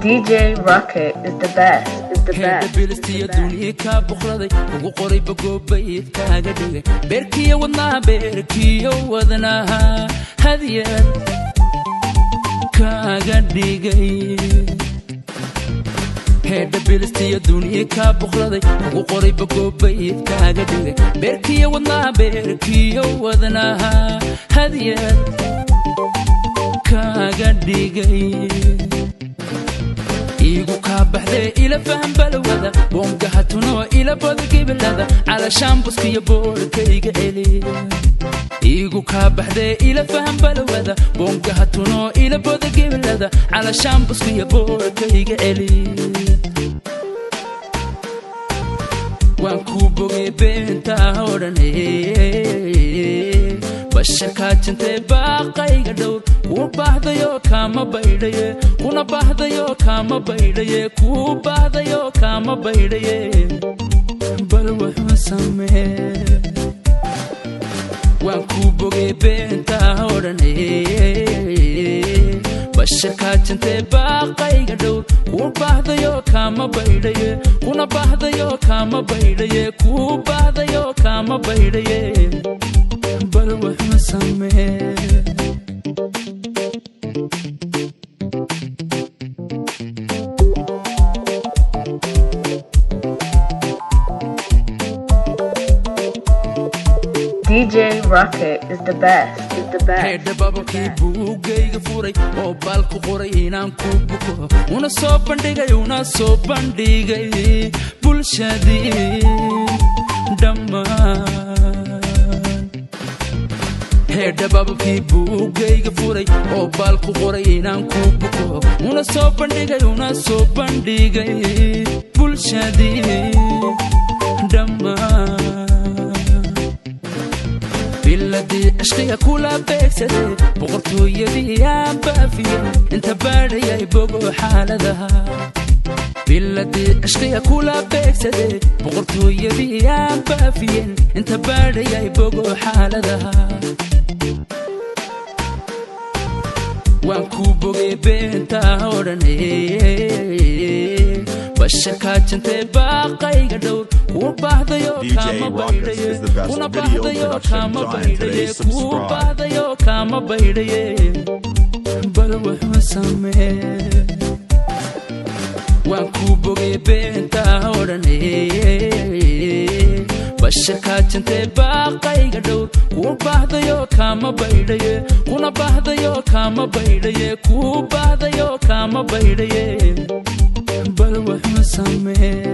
DJ Rocket is the best. bilistiya dunya ka buqraday ugu qoray bagoobay kaaga dhigay beerkiya wadnaha hadiyad kaaga dhigay bilistiya dunya ka buqraday ugu qoray bagoobay kaaga dhigay beerkiya wadnaha hadiyad kaaga dhigay igu ka baxday ila faham balwada bongaha tuno ila badgibilada ala shambuska iyo boorkayga eli igu ka baxday ila faham balwada bongaha tuno ila badgibilada ala shambuska iyo boorkayga eli waan ku bogay beenta oranay bashaka jintay baaqayga dhowr ku baahdayo kama baydaye kuna baahdayo kama baydaye ku baahdayo kama baydaye bal wuxuu samee waan ku bogay beenta oranay bashaka jintay baaqayga dhowr ku baahdayo kama baydaye kuna baahdayo kama baydaye ku baahdayo kama baydaye bal wuxuu samee DJ Rocket is the best. Head babaki buugayga furay oo bal ku qoray inaan ku buko una soo bandhigay bulshadii dhammaan head babaki buugayga furay oo bal ku qoray inaan ku buko una soo bandhigay bulshadii dhammaan biladii ashqiga kula beegsade boqortooyadii aan baafiyen inta baadhayay bogo xaaladaha biladii ashqiga kula beegsade boqortooyadii aan baafiyen inta baadhayay bogo xaaladaha waan ku bogay beenta oranay bashaka jintay baaqayga dhowr ku baahdayo kama baydaye kuna baahdayo kama baydaye ku baahdayo kama baydaye bal wuxuu samee waan ku bogay beenta oranay bashaka jintay baaqayga dhowr ku baahdayo kama baydaye kuna baahdayo kama baydaye ku baahdayo kama baydaye bal wuxuu samee